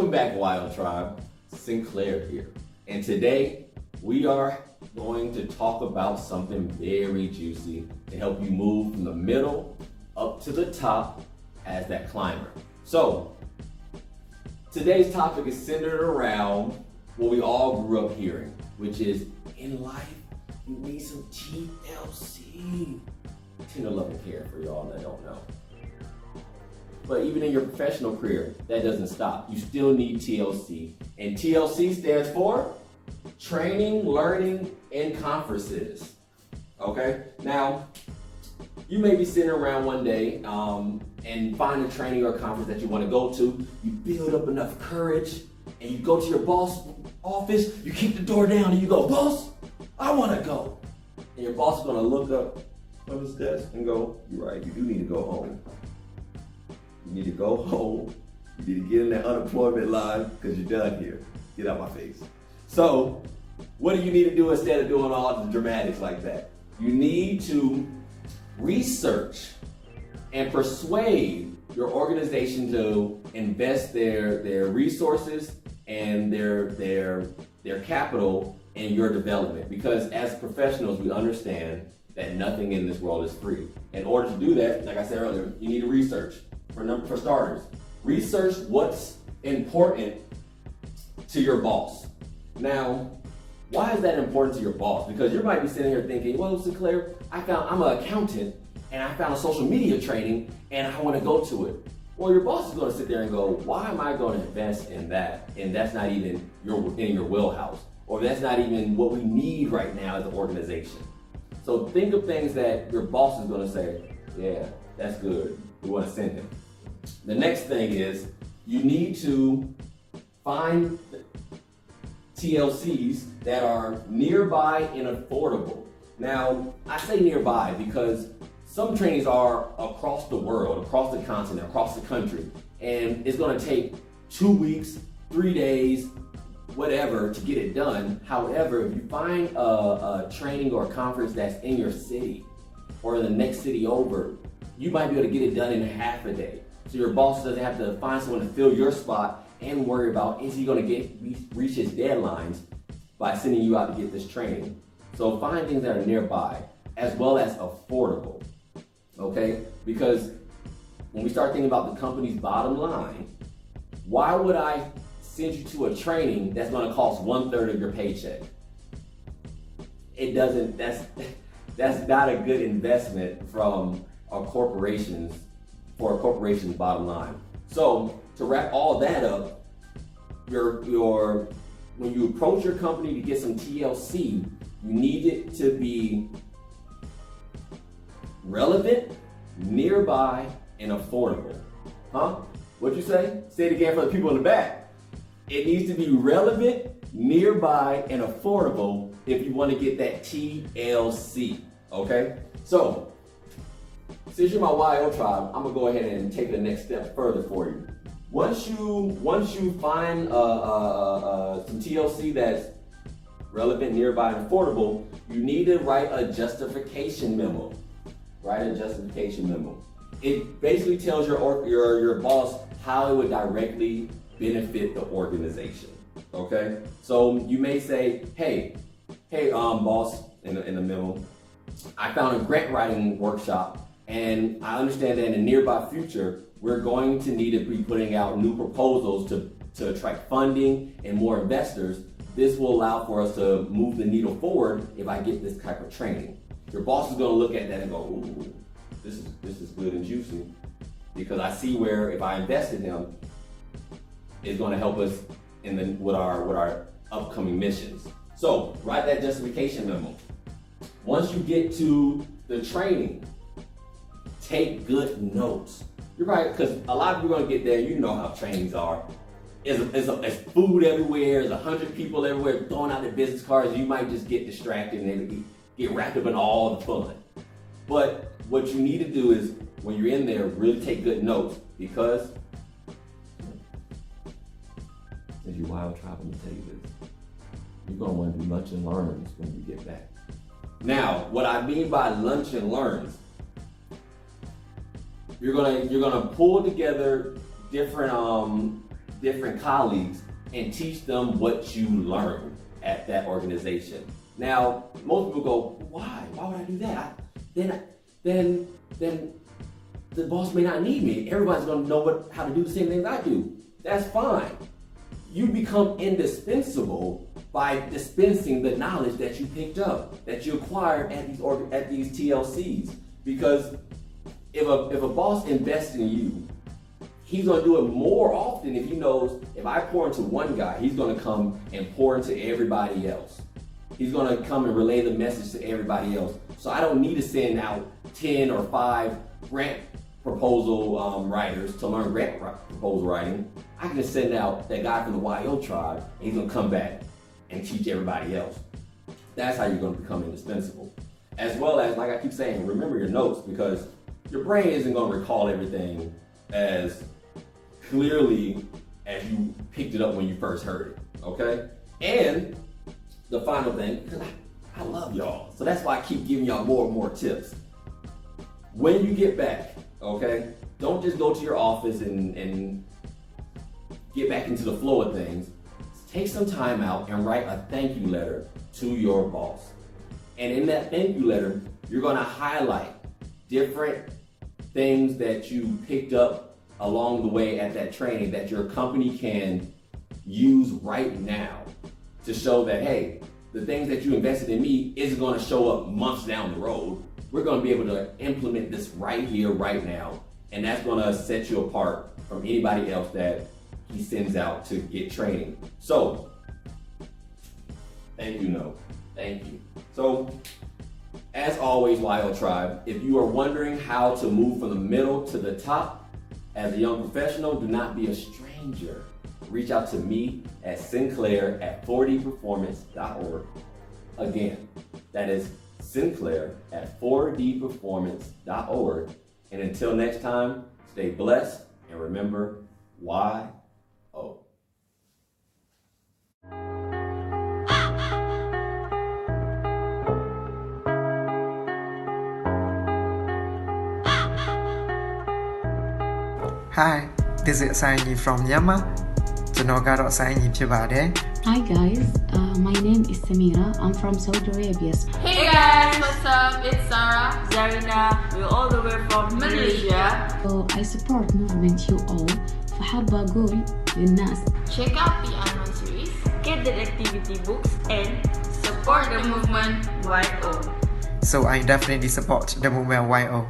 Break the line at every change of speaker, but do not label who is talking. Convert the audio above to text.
Welcome back, Wild Tribe. Sinclair here. And today we are going to talk about something very juicy to help you move from the middle up to the top as that climber. So today's topic is centered around what we all grew up hearing, which is in life, you need some T.L.C. Tender love and care for y'all that don't know. But even in your professional career, that doesn't stop. You still need T.L.C. And T.L.C. stands for Training, Learning, and Conferences. Okay? Now, you may be sitting around one day and find a training or a conference that you want to go to. You build up enough courage and you go to your boss' office, you kick the door down and you go, "Boss, I want to go." And your boss is going to look up from his desk and go, "You're right, you do need to go home. You need to go home. You need to get in that unemployment line because you're done here. Get out my face." So, what do you need to do instead of doing all the dramatics like that? You need to research and persuade your organization to invest their resources and their capital in your development. Because as professionals, we understand that nothing in this world is free. In order to do that, like I said earlier, you need to research. For starters, research what's important to your boss. Now, why is that important to your boss? Because you might be sitting here thinking, "Well, Sinclair, I'm an accountant and I found a social media training and I want to go to it." Well, your boss is going to sit there and go, "Why am I going to invest in that? And that's not even in your wheelhouse, or that's not even what we need right now as an organization." So think of things that your boss is going to say, "Yeah, that's good. We want to send him." The next thing is you need to find TLCs that are nearby and affordable. Now, I say nearby because some trainings are across the world, across the continent, across the country, and it's going to take 2 weeks, 3 days, whatever to get it done. However, if you find a training or a conference that's in your city or in the next city over, you might be able to get it done in half a day. So your boss doesn't have to find someone to fill your spot and worry about, is he going to reach his deadlines by sending you out to get this training. So find things that are nearby as well as affordable, okay? Because when we start thinking about the company's bottom line, why would I send you to a training that's going to cost 1/3 of your paycheck? It doesn't, that's not a good investment from a corporation's bottom line. So to wrap all that up, when you approach your company to get some TLC, you need it to be relevant, nearby, and affordable. Huh? What'd you say? Say it again for the people in the back. It needs to be relevant, nearby, and affordable if you want to get that TLC. Okay? So, since you're my YO tribe, I'm gonna go ahead and take the next step further for you. Once you find some TLC that's relevant, nearby, and affordable, you need to write a justification memo. Write a justification memo. It basically tells your boss how it would directly benefit the organization. Okay? So you may say, hey, boss, in the memo, I found a grant writing workshop, and I understand that in the nearby future, we're going to need to be putting out new proposals to attract funding and more investors. This will allow for us to move the needle forward if I get this type of training. Your boss is going to look at that and go, "Ooh, this is good and juicy," because I see where if I invest in him, it's going to help us with our upcoming missions. So write that justification memo. Once you get to the training, take good notes. You're right, because a lot of people are going to get there. You know how trainings are. It's food everywhere. There's 100 people everywhere throwing out their business cards. You might just get distracted and get wrapped up in all the fun. But what you need to do is, when you're in there, really take good notes, because as you wild tribe, I'm gonna tell you this, you're gonna want to do lunch and learns when you get back. Now, what I mean by lunch and learns, you're gonna pull together different different colleagues and teach them what you learned at that organization. Now, most people go, why? Why would I do that? Then the boss may not need me. Everybody's gonna know how to do the same things I do. That's fine. You become indispensable by dispensing the knowledge that you picked up, that you acquired at these T.L.Cs. Because if a boss invests in you, he's gonna do it more often if he knows if I pour into one guy, he's gonna come and pour into everybody else. He's gonna come and relay the message to everybody else. So I don't need to send out 10 or 5 grant proposal writers to learn grant proposal writing. I can just send out that guy from the YO tribe, and he's gonna come back and teach everybody else. That's how you're gonna become indispensable. As well as, like I keep saying, remember your notes, because your brain isn't gonna recall everything as clearly as you picked it up when you first heard it, okay? And the final thing, because I love y'all, so that's why I keep giving y'all more and more tips. When you get back, okay, don't just go to your office and get back into the flow of things. Take some time out and write a thank you letter to your boss. And in that thank you letter, you're gonna highlight different things that you picked up along the way at that training that your company can use right now to show that, hey, the things that you invested in me isn't gonna show up months down the road. We're gonna be able to implement this right here, right now. And that's gonna set you apart from anybody else that he sends out to get training. So, thank you, no, thank you. So, as always, YO Tribe, if you are wondering how to move from the middle to the top as a young professional, do not be a stranger. Reach out to me at Sinclair at 4dperformance.org. Again, that is Sinclair at 4dperformance.org. And until next time, stay blessed and remember YO.
Hi, this is Saini from Myanmar. ကျွန်တော်ကတော့ Saini ဖြစ်ပါတယ်
Hi guys, my name is Samira. I'm from Saudi Arabia.
Hey guys, what's up? It's Sarah, Zarina. We're all the way from Malaysia.
So I support movement you all. فحابة أقول للناس
Check out the annual series, get the activity books, and support the movement YO.
So I definitely support the movement YO.